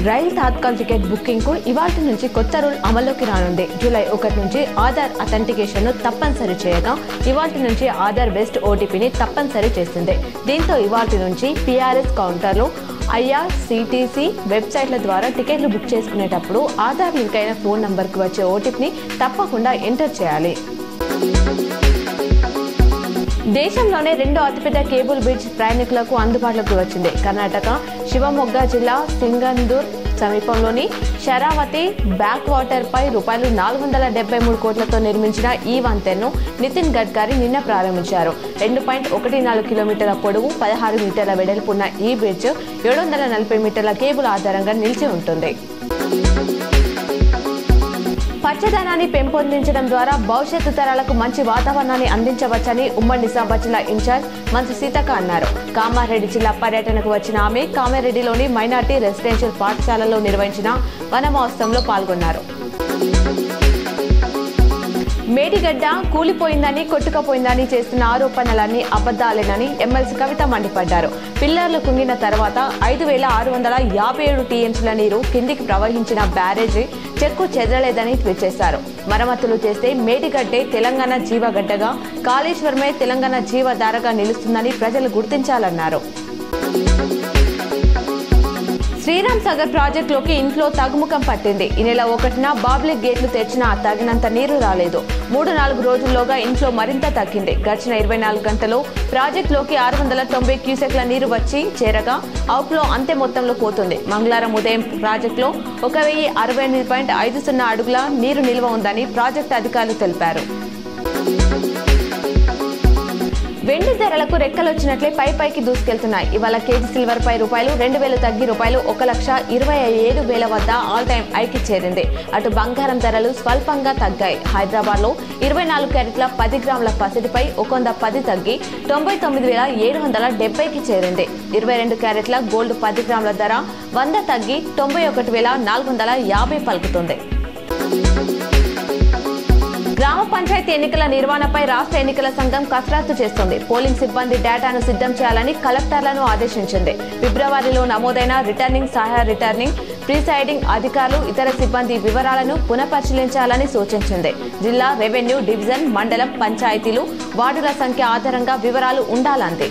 Rail Tatkal ticket booking కు ఇవాల్టి నుంచి కొత్త రూల్ అమల్లోకి రానుంది. జూలై 1 నుంచి ఆధార్ అథెంటికేషన్ ను తప్పనిసరి చేయగా ఇవాల్టి నుంచి ఆధార్ బేస్డ్ ఓటీపీని తప్పనిసరి చేసింది. దీంతో ఇవాల్టి నుంచి పీఆర్ఎస్ కౌంటర్లు, ఐఆర్సీటీసీ వెబ్సైట్ల ద్వారా టికెట్లు బుక్ చేసుకునేటప్పుడు ఆధార్ లింక్ అయిన ఫోన్ నంబర్కు వచ్చే ఓటీపీని తప్పకుండా ఎంటర్ చేయాలి. దేశంలోనే రెండో అతిపెద్ద కేబుల్ బ్రిడ్జ్ ప్రయాణికులకు అందుబాటులోకి వచ్చింది. కర్ణాటక శివమొగ్గ జిల్లా సింగందూర్ సమీపంలోని శరావతి బ్యాక్ వాటర్ పై రూపాయలు 473 కోట్లతో నిర్మించిన ఈ వంతెనను నితిన్ గడ్కరీ నిన్న ప్రారంభించారు. 2.14 కిలోమీటర్ల పొడవు, 16 మీటర్ల వెడల్పున్న ఈ బ్రిడ్జ్ 740 మీటర్ల కేబుల్ ఆధారంగా నిలిచి ఉంటుంది. పచ్చదనాన్ని పెంపొందించడం ద్వారా భవిష్యత్తు తరాలకు మంచి వాతావరణాన్ని అందించవచ్చని ఉమ్మడి నిజామాబాద్ జిల్లా ఇన్ఛార్జ్ మంత్రి సీతక్క అన్నారు. కామారెడ్డి జిల్లా పర్యటనకు వచ్చిన ఆమె కామారెడ్డిలోని మైనార్టీ రెసిడెన్షియల్ పాఠశాలలో నిర్వహించిన వన మహోత్సవంలో పాల్గొన్నారు. మేడిగడ్డ కూలిపోయిందని, కొట్టుకపోయిందని చేస్తున్న ఆరోపణలన్నీ అబద్దాలేనని ఎమ్మెల్సీ కవిత మండిపడ్డారు. పిల్లర్లు కుంగిన తర్వాత 5,657 టీఎంసీల నీరు కిందికి ప్రవహించిన బ్యారేజీ చెక్కు చెదరలేదని ట్వీట్ చేశారు. మరమ్మతులు చేస్తే మేడిగడ్డే తెలంగాణ జీవగడ్డగా, కాళేశ్వరమే తెలంగాణ జీవధారగా నిలుస్తుందని ప్రజలు గుర్తించాలన్నారు. శ్రీరామ్ సాగర్ ప్రాజెక్టులోకి ఇన్ఫ్లో తగ్గుముఖం పట్టింది. ఈ నెల 1న బాబ్లిక్ గేట్లు తెరిచినా తగినంత నీరు రాలేదు. 3-4 రోజుల్లోగా ఇన్ఫ్లో మరింత తగ్గింది. గడిచిన 24 గంటల్లో ప్రాజెక్టులోకి 690 క్యూసెక్ల నీరు వచ్చి చేరగా అవుట్ఫ్లో అంతే మొత్తంలో పోతుంది. మంగళవారం ఉదయం ప్రాజెక్టులో 1068.50 అడుగుల నీరు నిల్వ ఉందని ప్రాజెక్టు అధికారులు తెలిపారు. వెండి ధరలకు రెక్కలొచ్చినట్లే పైకి దూసుకెళ్తున్నాయి. ఇవాళ కేజీ సిల్వర్ పై రూపాయలు 2,000 తగ్గి రూపాయలు 1,27,000 వద్ద ఆల్ టైమ్ హైకి చేరింది. అటు బంగారం ధరలు స్వల్పంగా తగ్గాయి. హైదరాబాద్ లో 24 క్యారెట్ల 10 గ్రాముల పసిడిపై 110 తగ్గి 99,770కి చేరింది. 22 క్యారెట్ల గోల్డ్ 10 గ్రాముల ధర 100 తగ్గి 91,450 పలుకుతుంది. గ్రామ పంచాయతీ ఎన్నికల నిర్వహణపై రాష్ట్ర ఎన్నికల సంఘం కసరత్తు చేస్తుంది. పోలింగ్ సిబ్బంది డేటాను సిద్ధం చేయాలని కలెక్టర్లను ఆదేశించింది. ఫిబ్రవరిలో నమోదైన రిటర్నింగ్, సహాయ రిటర్నింగ్, ప్రిసైడింగ్ అధికారులు, ఇతర సిబ్బంది వివరాలను పునఃపరిశీలించాలని సూచించింది. జిల్లా, రెవెన్యూ డివిజన్, మండలం, పంచాయతీలు, వార్డుల సంఖ్య ఆధారంగా వివరాలు ఉండాలంది.